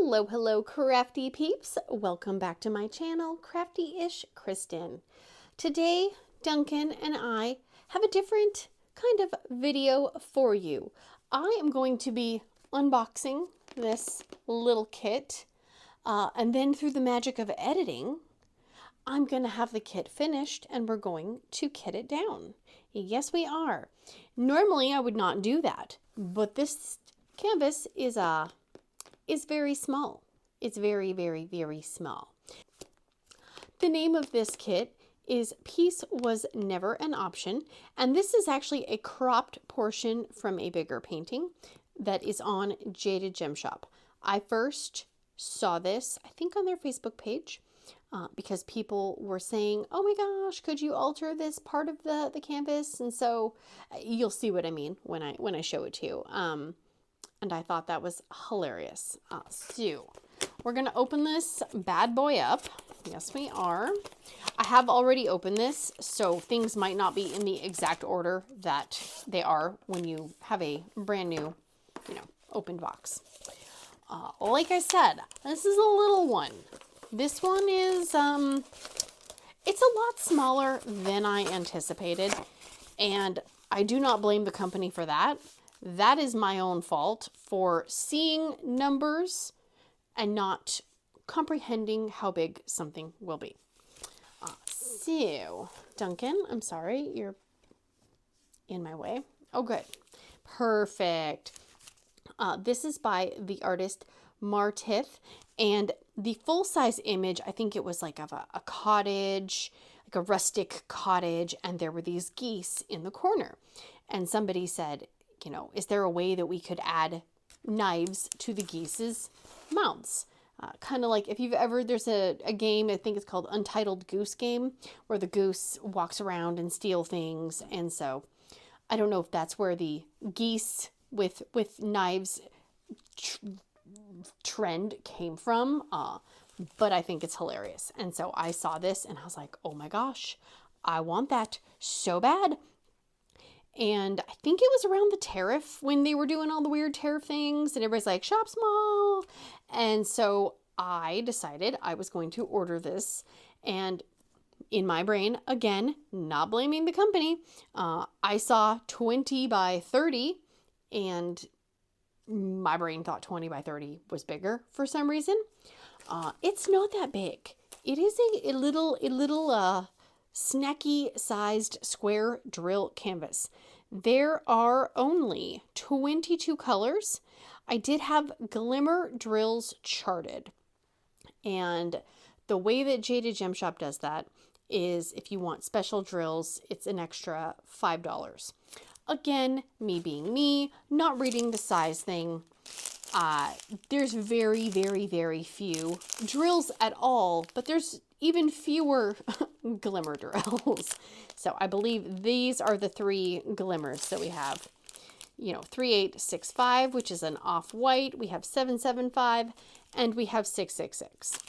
Hello, hello, crafty peeps. Welcome back to my channel, Crafty-ish Kristyn. Today, Duncan and I have a different kind of video for you. I am going to be unboxing this little kit, and then through the magic of editing, I'm going to have the kit finished and we're going to kit it down. Yes, we are. Normally, I would not do that, but this canvas is very small. It's very, very, very small. The name of this kit is Peace Was Never an Option, and this is actually a cropped portion from a bigger painting that is on Jaded Gem Shop. I first saw this, I think, on their Facebook page because people were saying, oh my gosh, could you alter this part of the canvas? And so you'll see what I mean when I show it to you. And I thought that was hilarious. So we're going to open this bad boy up. Yes, we are. I have already opened this, so things might not be in the exact order that they are when you have a brand new, opened box. Like I said, this is a little one. This one is, it's a lot smaller than I anticipated, and I do not blame the company for that. That is my own fault for seeing numbers and not comprehending how big something will be. So, Duncan, I'm sorry, you're in my way. Oh, good. Perfect. This is by the artist Martith, and the full-size image, I think it was like of a cottage, like a rustic cottage, and there were these geese in the corner. And somebody said, is there a way that we could add knives to the geese's mouths? Kind of like if you've ever, there's a game, I think it's called Untitled Goose Game, where the goose walks around and steal things. And so I don't know if that's where the geese with knives trend came from, but I think it's hilarious. And so I saw this and I was like, oh my gosh, I want that so bad. And I think it was around the tariff when they were doing all the weird tariff things and everybody's like, shop small. And so I decided I was going to order this. And in my brain, again, not blaming the company, I saw 20 by 30 and my brain thought 20 by 30 was bigger for some reason. It's not that big. It is a little snacky sized square drill canvas. There are only 22 colors. I did have glimmer drills charted, and the way that Jaded Gem Shop does that is if you want special drills, it's an extra $5. Again, me being me, not reading the size thing, there's very, very, very few drills at all, but there's even fewer glimmer drills. So I believe these are the 3 glimmers that we have. 3865, which is an off-white. We have 775, and we have 666.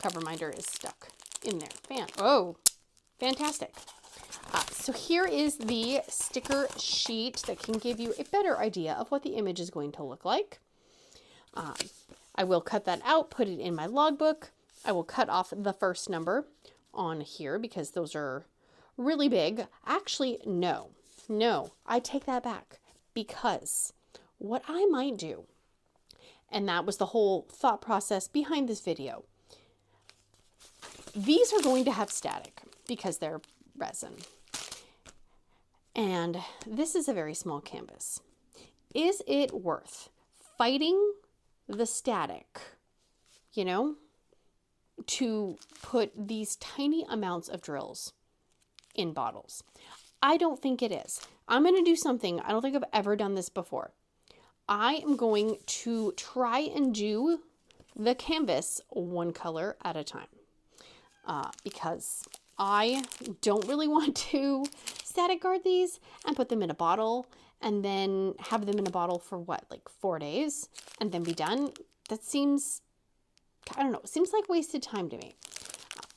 Cover minder is stuck in there. Fantastic. So here is the sticker sheet that can give you a better idea of what the image is going to look like. I will cut that out, put it in my logbook. I will cut off the first number on here because those are really big. Actually, no, I take that back, because what I might do, and that was the whole thought process behind this video, these are going to have static because they're resin. And this is a very small canvas. Is it worth fighting the static, to put these tiny amounts of drills in bottles? I don't think it is. I'm going to do something. I don't think I've ever done this before. I am going to try and do the canvas one color at a time, because I don't really want to static guard these and put them in a bottle and then have them in a bottle for 4 days and then be done. That seems, I don't know, seems like wasted time to me.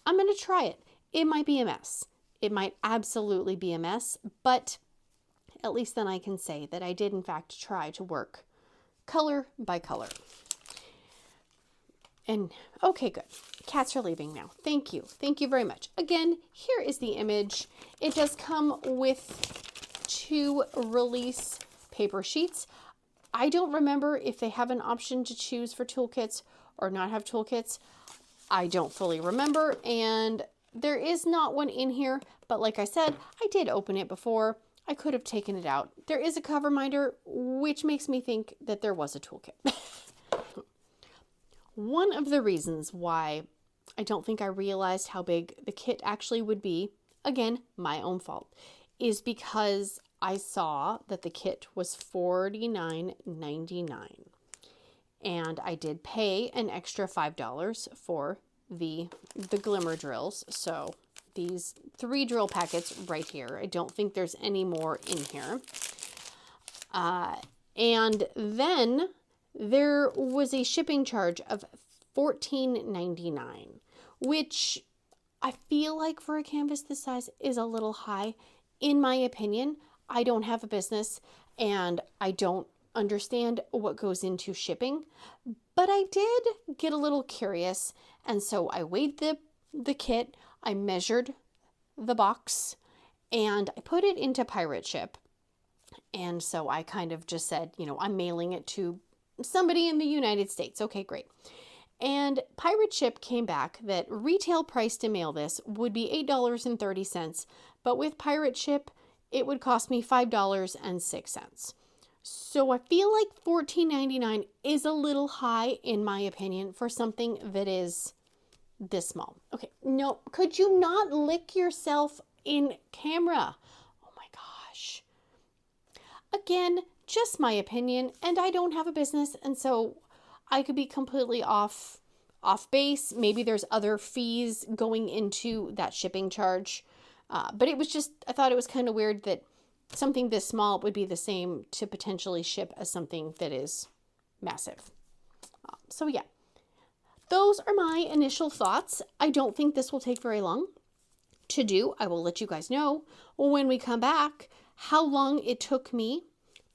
I'm going to try it. It might be a mess. It might absolutely be a mess, but at least then I can say that I did in fact try to work color by color. And okay, good. Cats are leaving now. Thank you. Thank you very much. Again, here is the image. It does come with 2 release paper sheets. I don't remember if they have an option to choose for toolkits or not have toolkits. I don't fully remember, and there is not one in here, but like I said, I did open it before. I could have taken it out. There is a cover minder, which makes me think that there was a toolkit. One of the reasons why I don't think I realized how big the kit actually would be, again, my own fault, is because I saw that the kit was $49.99. And I did pay an extra $5 for the glimmer drills. So these 3 drill packets right here. I don't think there's any more in here. And then there was a shipping charge of $14.99, which I feel like for a canvas this size is a little high. In my opinion, I don't have a business and I don't understand what goes into shipping, but I did get a little curious, and so I weighed the kit, I measured the box, and I put it into pirate ship. And so I kind of just said, you know, I'm mailing it to somebody in the United States. Okay, great. And pirate ship came back that retail price to mail this would be $8.30, but with pirate ship it would cost me $5.06. So I feel like $14.99 is a little high, in my opinion, for something that is this small. Okay, no, could you not lick yourself in camera? Oh my gosh. Again, just my opinion, and I don't have a business, and so I could be completely off base. Maybe there's other fees going into that shipping charge. But it was just, I thought it was kind of weird that something this small would be the same to potentially ship as something that is massive. So yeah, those are my initial thoughts. I don't think this will take very long to do. I will let you guys know when we come back how long it took me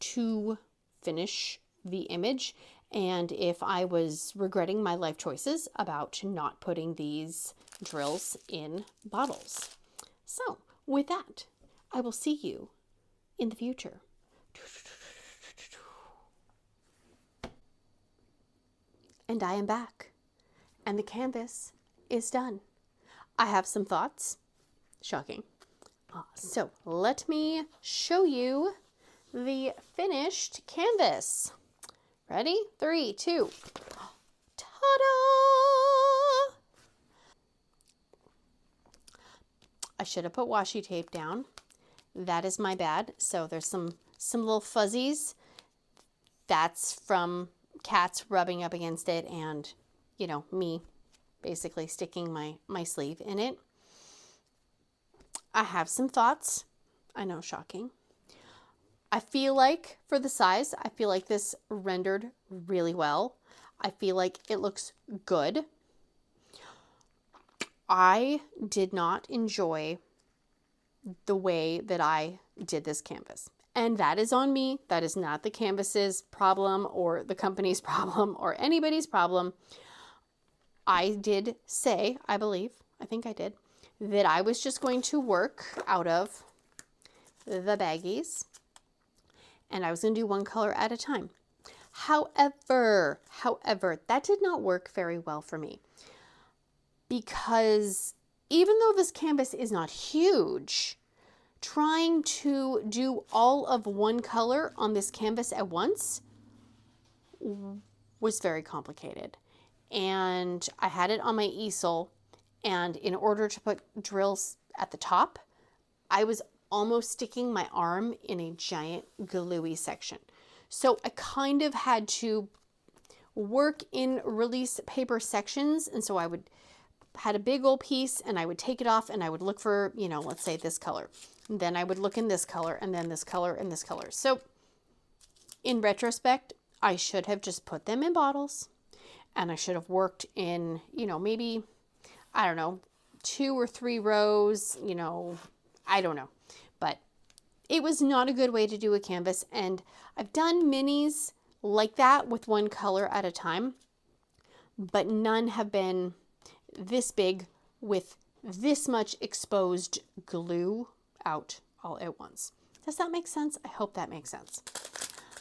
to finish the image and if I was regretting my life choices about not putting these drills in bottles. So with that, I will see you in the future. And I am back, and the canvas is done. I have some thoughts. Shocking. So let me show you the finished canvas. Ready? 3, 2. Ta-da! I should have put washi tape down. That is my bad. So there's some little fuzzies. That's from cats rubbing up against it and, you know, me basically sticking my sleeve in it. I have some thoughts. I know, shocking. I feel like for the size, I feel like this rendered really well. I feel like it looks good. I did not enjoy the way that I did this canvas. And that is on me. That is not the canvas's problem or the company's problem or anybody's problem. I did say, I think I did, that I was just going to work out of the baggies and I was going to do one color at a time. However, that did not work very well for me because even though this canvas is not huge, trying to do all of one color on this canvas at once was very complicated. And I had it on my easel, and in order to put drills at the top, I was almost sticking my arm in a giant gluey section. So I kind of had to work in release paper sections, and so I had a big old piece and I would take it off and I would look for, you know, let's say this color. And then I would look in this color and then this color and this color. So in retrospect, I should have just put them in bottles and I should have worked in, you know, maybe, I don't know, 2 or 3 rows, you know, I don't know. But it was not a good way to do a canvas. And I've done minis like that with one color at a time. but none have been this big with this much exposed glue out all at once. Does that make sense? I hope that makes sense.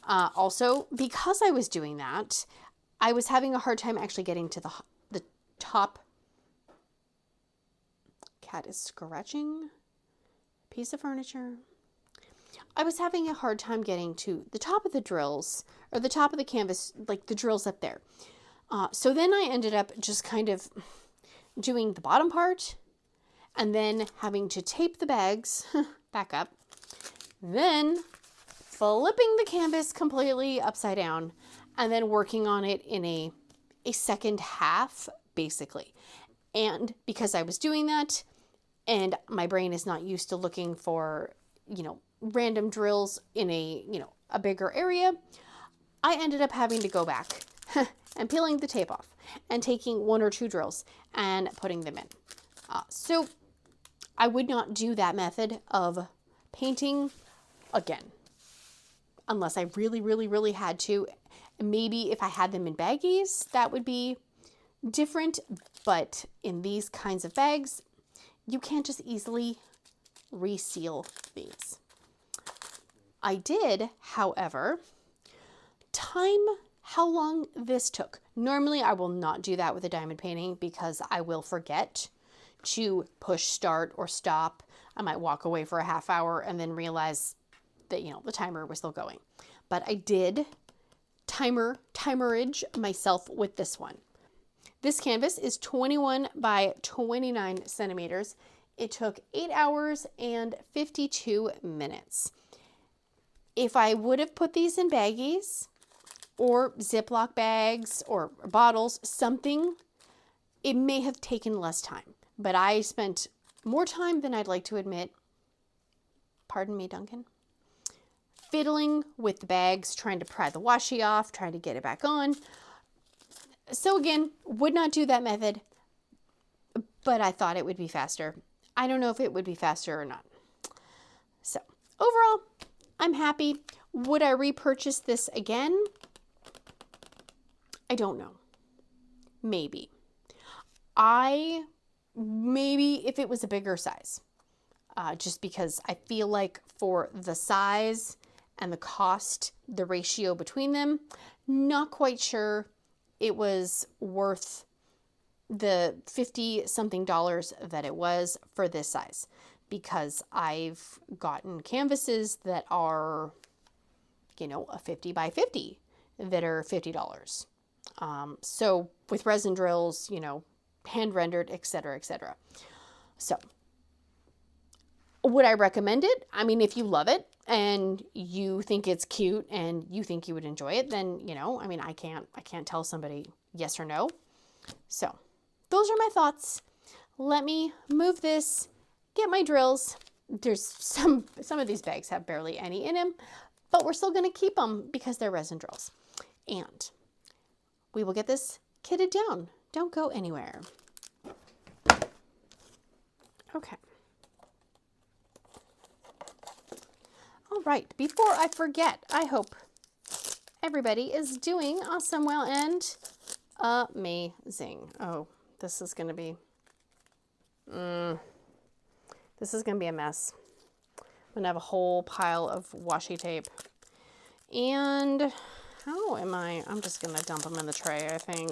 Also, because I was doing that, I was having a hard time actually getting to the top. Cat is scratching a piece of furniture. I was having a hard time getting to the top of the drills, or the top of the canvas, like the drills up there. So then I ended up just kind of doing the bottom part and then having to tape the bags back up, then flipping the canvas completely upside down and then working on it in a second half, basically. And because I was doing that and my brain is not used to looking for, random drills in a bigger area, I ended up having to go back and peeling the tape off and taking 1 or 2 drills and putting them in. So I would not do that method of painting again, unless I really, really, really had to. Maybe if I had them in baggies, that would be different. But in these kinds of bags, you can't just easily reseal these. I did, however, time how long this took. Normally, I will not do that with a diamond painting because I will forget to push start or stop. I might walk away for a half hour and then realize that, the timer was still going. But I did timerage myself with this one. This canvas is 21 by 29 centimeters. It took 8 hours and 52 minutes. If I would have put these in baggies or Ziploc bags or bottles, something, it may have taken less time. But I spent more time than I'd like to admit, pardon me, Duncan, fiddling with the bags, trying to pry the washi off, trying to get it back on. So again, would not do that method, but I thought it would be faster. I don't know if it would be faster or not. So overall, I'm happy. Would I repurchase this again? I don't know. Maybe. Maybe if it was a bigger size, just because I feel like for the size and the cost, the ratio between them, not quite sure it was worth the $50-something that it was for this size, because I've gotten canvases that are, a 50 by 50 that are $50. So with resin drills, hand rendered, etc., etc. So would I recommend it? I mean, if you love it and you think it's cute and you think you would enjoy it, then, I can't tell somebody yes or no. So those are my thoughts. Let me move this, get my drills. There's some of these bags have barely any in them, but we're still going to keep them because they're resin drills. And we will get this kitted down. Don't go anywhere. Okay. All right, before I forget, I hope everybody is doing awesome, well, and amazing. Oh, this is going to be, this is going to be a mess. I'm going to have a whole pile of washi tape. And how am I'm just going to dump them in the tray, I think.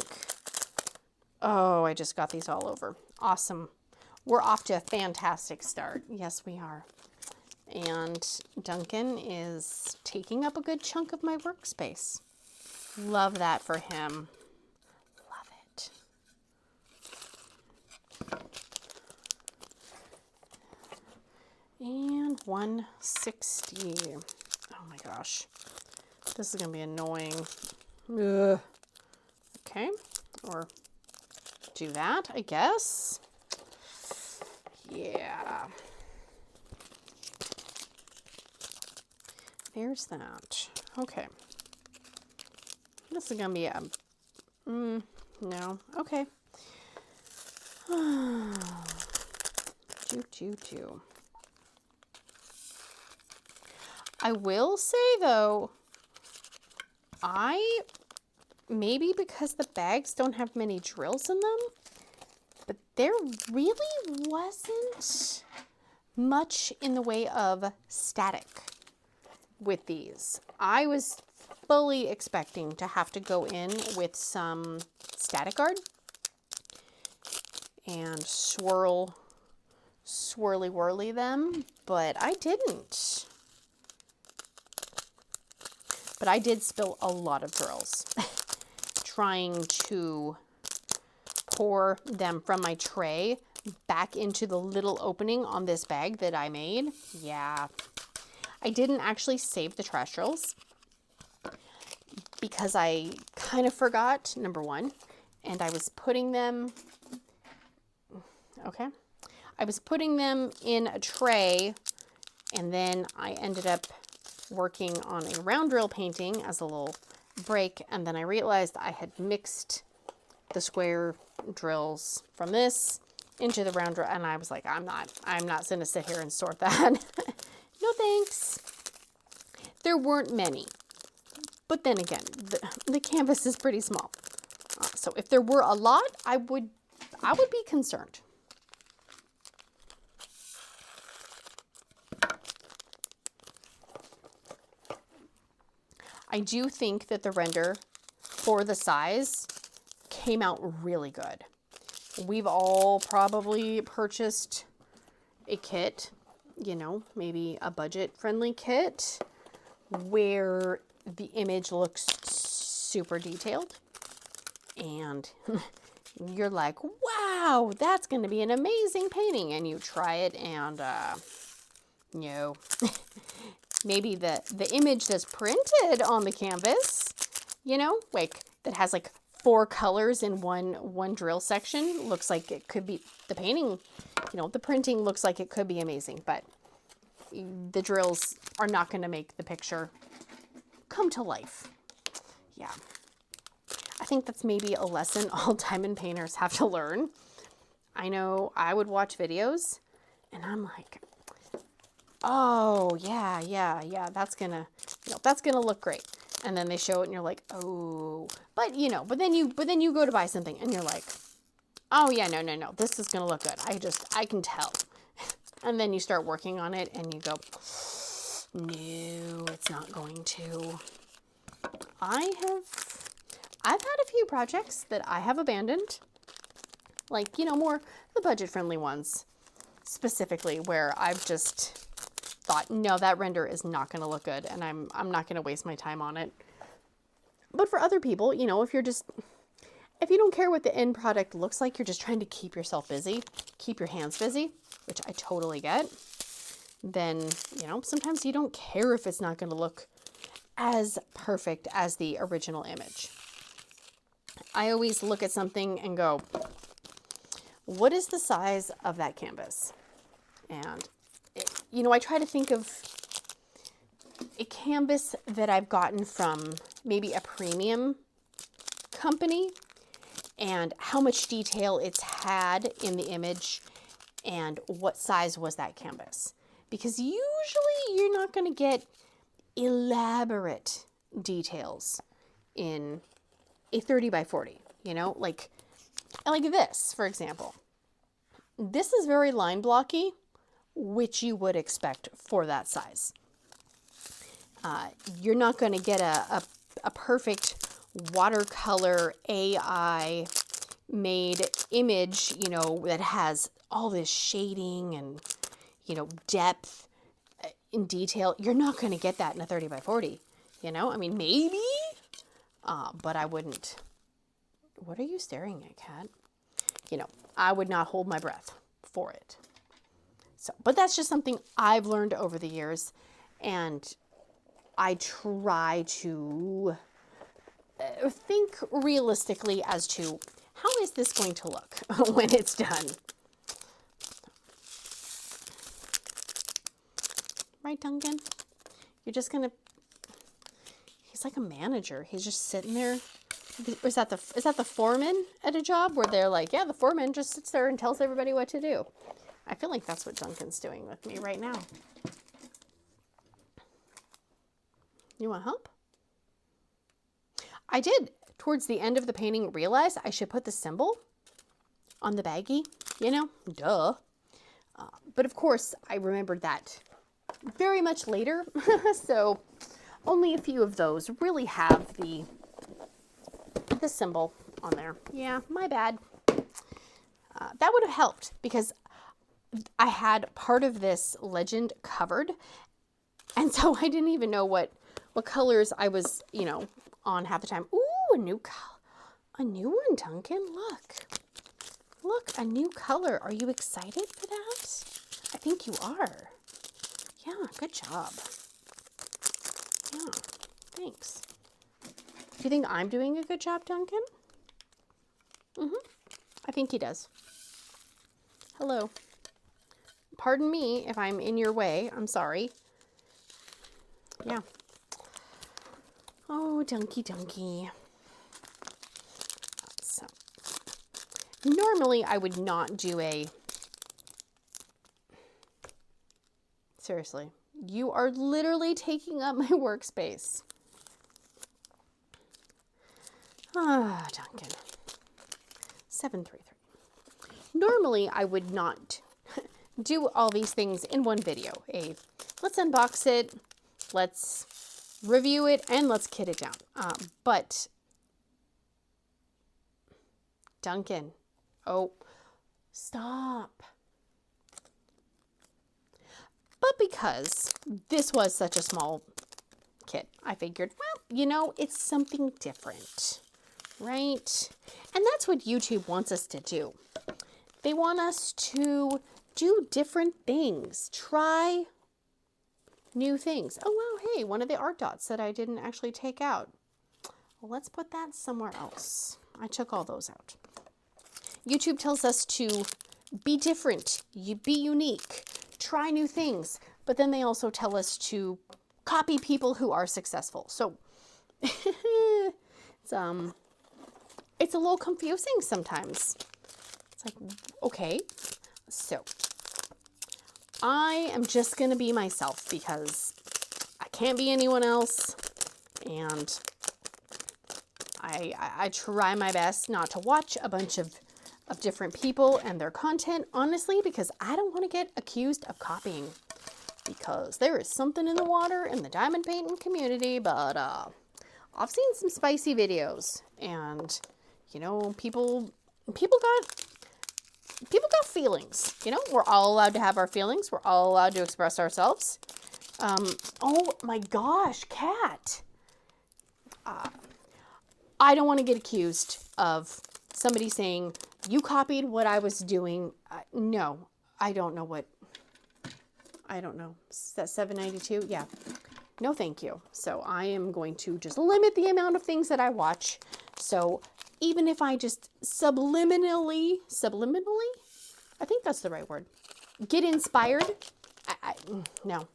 Oh, I just got these all over. Awesome. We're off to a fantastic start. Yes, we are. And Duncan is taking up a good chunk of my workspace. Love that for him. Love it. And 160. Oh my gosh. This is going to be annoying. Ugh. Okay. Or do that, I guess. Yeah. There's that. Okay. This is going to be a... no. Okay. Do. I will say, though, I maybe because the bags don't have many drills in them, but there really wasn't much in the way of static with these. I was fully expecting to have to go in with some static guard and swirly whirly them, but I didn't. But I did spill a lot of drills trying to pour them from my tray back into the little opening on this bag that I made. Yeah. I didn't actually save the trash drills because I kind of forgot, number one, and I was putting them, okay, I was putting them in a tray, and then I ended up working on a round drill painting as a little break, and then I realized I had mixed the square drills from this into the round drill, and I was like, I'm not going to sit here and sort that. No thanks. There weren't many, but then again, the canvas is pretty small, so if there were a lot, I would be concerned. I do think that the render for the size came out really good. We've all probably purchased a kit, you know, maybe a budget-friendly kit where the image looks super detailed and you're like, wow, that's going to be an amazing painting, and you try it and no. Maybe the image that's printed on the canvas, you know, like that has like 4 colors in one drill section, looks like it could be the painting, you know, the printing looks like it could be amazing, but the drills are not going to make the picture come to life. Yeah. I think that's maybe a lesson all diamond painters have to learn. I know I would watch videos and I'm like, oh yeah, that's gonna look great. And then they show it and you're like, oh, but then you go to buy something and you're like, oh yeah, no, this is gonna look good. I can tell. And then you start working on it and you go, no, it's not going to. I've had a few projects that I have abandoned, like, more the budget-friendly ones, specifically, where I've just thought, no, that render is not going to look good, and I'm not going to waste my time on it. But for other people, if you don't care what the end product looks like, you're just trying to keep yourself busy, keep your hands busy, which I totally get, then, sometimes you don't care if it's not going to look as perfect as the original image. I always look at something and go, what is the size of that canvas? And, I try to think of a canvas that I've gotten from maybe a premium company and how much detail it's had in the image and what size was that canvas. Because usually you're not going to get elaborate details in a 30 by 40, like this, for example. This is very line blocky, which you would expect for that size. You're not going to get a perfect watercolor AI made image, that has all this shading and, depth in detail. You're not going to get that in a 30 by 40, maybe, but I wouldn't. What are you staring at, cat? I would not hold my breath for it. So, but that's just something I've learned over the years, and I try to think realistically as to how is this going to look when it's done. Right, Duncan? You're just gonna. He's like a manager. He's just sitting there. Is that the foreman at a job where they're like, yeah, the foreman just sits there and tells everybody what to do? I feel like that's what Duncan's doing with me right now. You want help? I did towards the end of the painting, realized I should put the symbol on the baggie, you know, duh. But of course, I remembered that very much later. So only a few of those really have the symbol on there. Yeah, my bad. That would have helped because I had part of this legend covered. And so I didn't even know what colors I was, you know, on half the time. Ooh, a new one, Duncan. Look, a new color. Are you excited for that? I think you are. Yeah, good job. Yeah, thanks. Do you think I'm doing a good job, Duncan? I think he does. Hello. Pardon me if I'm in your way. I'm sorry. Yeah. Oh, Dunky. So, normally I would not do a... Seriously, you are literally taking up my workspace. Ah, Duncan. 733. Normally, I would not do all these things in one video. Let's unbox it, let's review it, and let's kit it down. But, Duncan, oh, stop. But because this was such a small kit, I figured, well, you know, it's something different, right? And that's what YouTube wants us to do. They want us to do different things, try new things. Oh, wow, hey, one of the art dots that I didn't actually take out. Well, let's put that somewhere else. I took all those out. YouTube tells us to be different, be unique, try new things, but then they also tell us to copy people who are successful. So it's a little confusing sometimes. It's like, okay, so I am just gonna be myself because I can't be anyone else, and I try my best not to watch a bunch of different people and their content, honestly, because I don't want to get accused of copying, because there is something in the water in the diamond painting community. But I've seen some spicy videos, and you know, people got feelings. You know, we're all allowed to have our feelings. We're all allowed to express ourselves. Oh my gosh, cat. I don't want to get accused of somebody saying, you copied what I was doing. No, I don't know what, I don't know. Is that 792? Yeah. No, thank you. So I am going to just limit the amount of things that I watch. So even if I just subliminally, I think that's the right word, get inspired, no.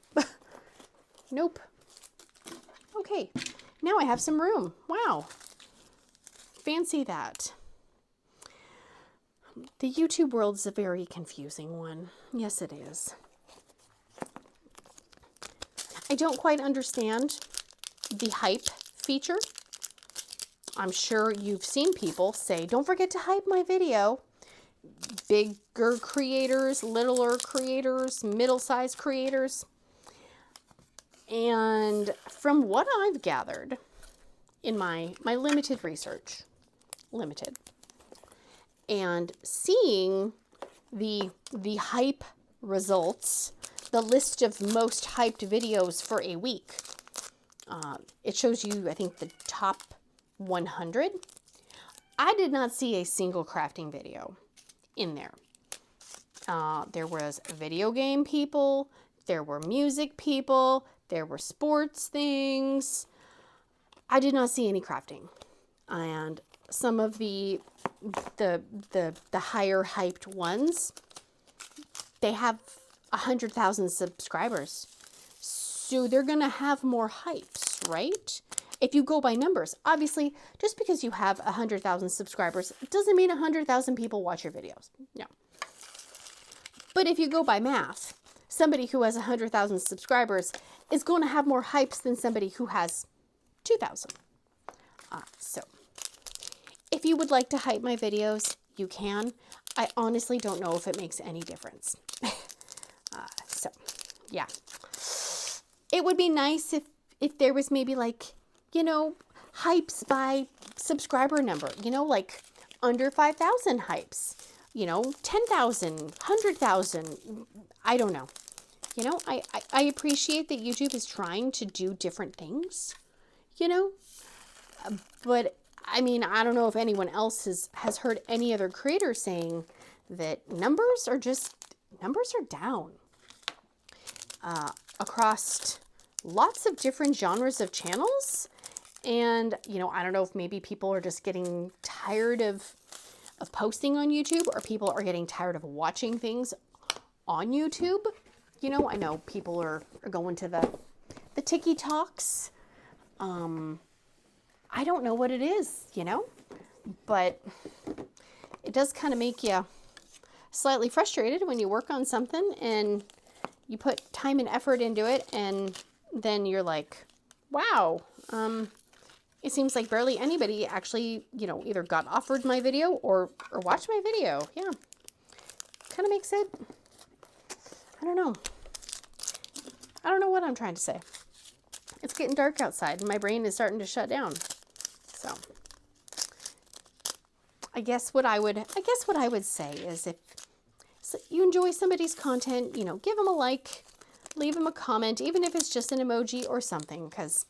Nope. Okay, now I have some room. Wow. Fancy that. The YouTube world is a very confusing one. Yes, it is. I don't quite understand the hype feature. I'm sure you've seen people say, don't forget to hype my video. Bigger creators, littler creators, middle-sized creators. And from what I've gathered in my limited research, and seeing the hype results, the list of most hyped videos for a week, it shows you, I think, the top 100. I did not see a single crafting video in there. There was video game people, there were music people, there were sports things. I did not see any crafting. And some of the higher hyped ones, they have 100,000 subscribers. So they're gonna have more hypes, right? If you go by numbers, obviously, just because you have 100,000 subscribers doesn't mean 100,000 people watch your videos. No. But if you go by math, somebody who has 100,000 subscribers is going to have more hypes than somebody who has 2,000. So If you would like to hype my videos, you can. I honestly don't know if it makes any difference. So, yeah. It would be nice if there was maybe like, you know, hypes by subscriber number, you know, like under 5,000 hypes, you know, 10,000, 100,000. I don't know. You know, I appreciate that YouTube is trying to do different things, you know, but I mean, I don't know if anyone else has heard any other creator saying that numbers are down across lots of different genres of channels. And, you know, I don't know if maybe people are just getting tired of posting on YouTube, or people are getting tired of watching things on YouTube. You know, I know people are going to the TikToks. I don't know what it is, you know, but it does kind of make you slightly frustrated when you work on something and you put time and effort into it, and then you're like, wow, it seems like barely anybody actually, you know, either got offered my video or watched my video. Yeah, kind of makes it, I don't know. I don't know what I'm trying to say. It's getting dark outside and my brain is starting to shut down. So I guess what I would say is, if you enjoy somebody's content, you know, give them a like, leave them a comment, even if it's just an emoji or something, because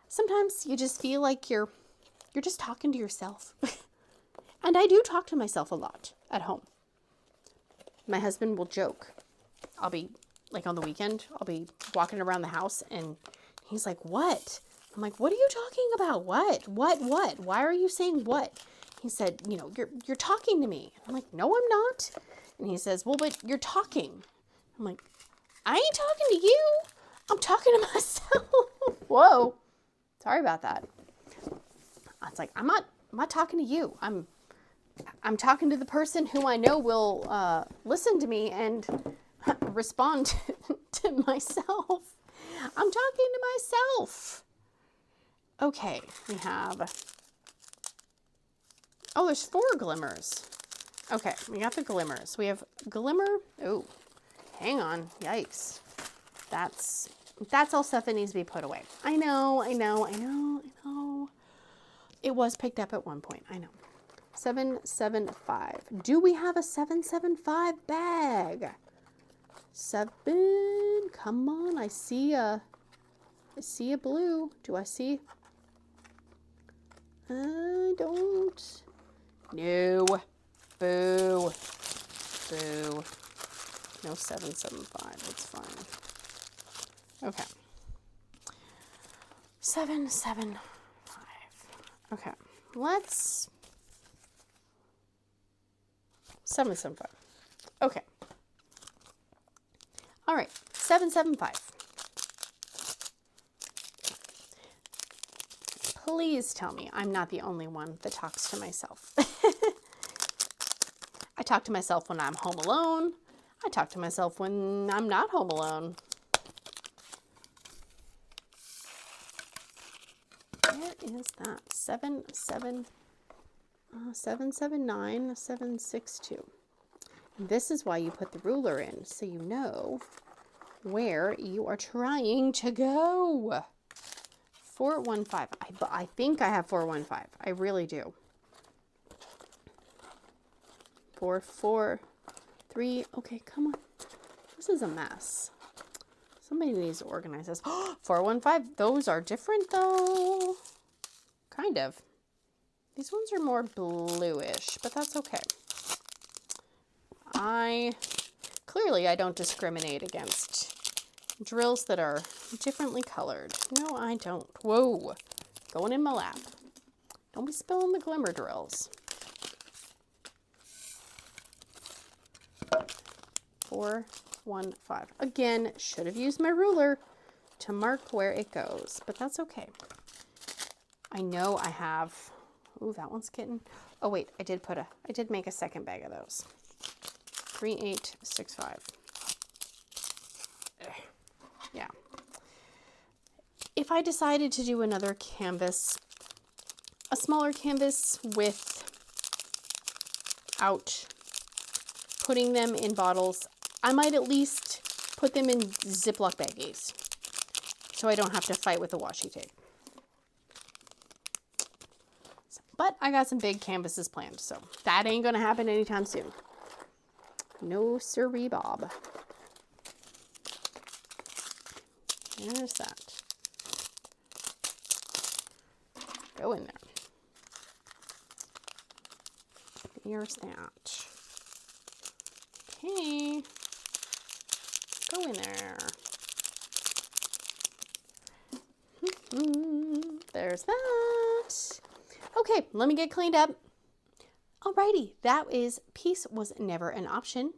sometimes you just feel like you're just talking to yourself. And I do talk to myself a lot at home. My husband will joke. I'll be like, on the weekend, I'll be walking around the house and he's like, what? I'm like, what are you talking about? What? Why are you saying what? He said, you know, you're talking to me. I'm like, no, I'm not. And he says, well, but you're talking. I'm like, I ain't talking to you. I'm talking to myself. Whoa. Sorry about that. I was like, I'm not talking to you. I'm talking to the person who I know will listen to me and respond to myself. I'm talking to myself. Okay, we have, oh, there's 4 glimmers. Okay, we got the glimmers. We have glimmer. Oh, hang on. Yikes. That's all stuff that needs to be put away. I know. It was picked up at one point. I know. 775. Do we have a 775 bag? 7. Come on. I see a blue. Do I see? I don't. No. Boo. Boo. No 775. It's fine. Okay. 775. Okay. Let's. 775. Okay. All right. 775. Please tell me I'm not the only one that talks to myself. I talk to myself when I'm home alone. I talk to myself when I'm not home alone. Where is that? 779, 762. This is why you put the ruler in, so you know where you are trying to go. 415. I think I have 415. I really do. 443. Okay, come on. This is a mess. Somebody needs to organize this. 415. Those are different though. Kind of. These ones are more bluish, but that's okay. Clearly I don't discriminate against drills that are differently colored. No, I don't. Whoa. Going in my lap. Don't be spilling the glimmer drills. 415. Again, should have used my ruler to mark where it goes, but that's okay. I know I have, ooh, that one's getting, oh wait, I did make a second bag of those. 3865. Yeah. If I decided to do another canvas, smaller canvas without putting them in bottles, I might at least put them in Ziploc baggies so I don't have to fight with the washi tape. But I got some big canvases planned, so that ain't gonna happen anytime soon. No siree, Bob. There's that. Go in there. Here's that. Okay. Go in there. There's that. Okay, let me get cleaned up. Alrighty, that piece was never an option.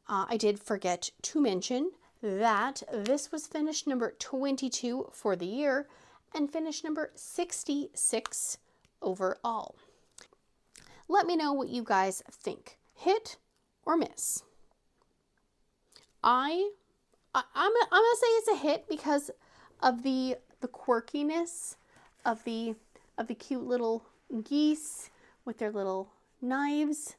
I did forget to mention that this was finish number 22 for the year and finish number 66 overall. Let me know what you guys think. Hit or miss? I'm gonna say it's a hit because of the quirkiness of the cute little geese with their little knives.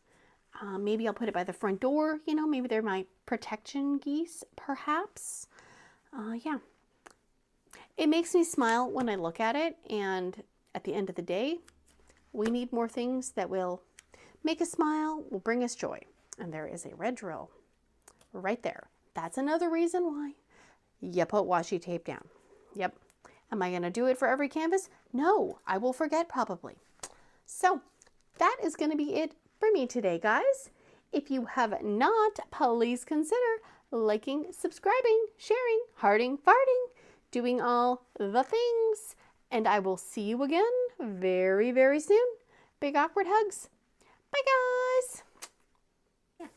Maybe I'll put it by the front door, you know, maybe they're my protection geese, perhaps. Yeah. It makes me smile when I look at it, and at the end of the day, we need more things that will make us smile, will bring us joy. And there is a red drill right there. That's another reason why you put washi tape down. Yep. Am I going to do it for every canvas? No, I will forget probably. So that is going to be it for me today, guys. If you have not, please consider liking, subscribing, sharing, hearting, farting, doing all the things. And I will see you again very, very soon. Big awkward hugs. Bye, guys. Here.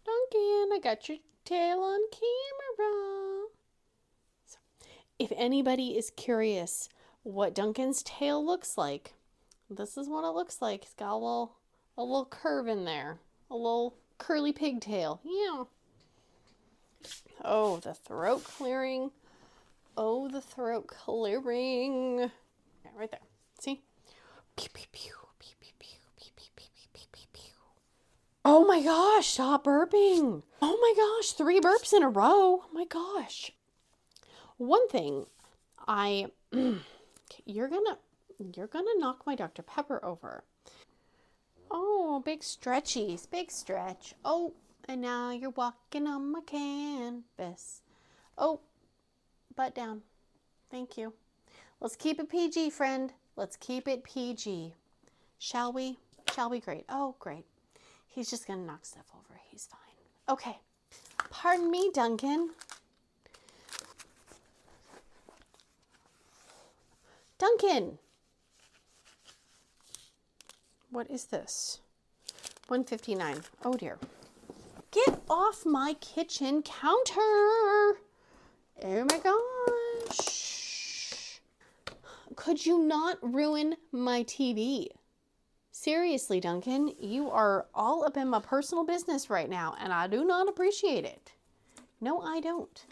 Duncan, I got your tail on camera. So, if anybody is curious what Duncan's tail looks like, this is what it looks like. It's got a little curve in there. A little curly pigtail. Yeah. Oh, the throat clearing. Oh, the throat clearing. Yeah, right there. See? Pew, pew, pew, pew, pew, pew, pew, pew, pew, pew, pew, pew. Oh my gosh, stop burping. Oh my gosh, 3 burps in a row. Oh my gosh. One thing, you're gonna knock my Dr. Pepper over. Oh, big stretchies, big stretch. Oh, and now you're walking on my canvas. Oh, butt down. Thank you. Let's keep it PG, friend. Let's keep it PG. Shall we? Shall we? Great. Oh, great. He's just gonna knock stuff over. He's fine. Okay. Pardon me, Duncan. Duncan! What is this? 159. Oh dear. Get off my kitchen counter! Oh my gosh. Could you not ruin my TV? Seriously, Duncan, you are all up in my personal business right now, and I do not appreciate it. No, I don't.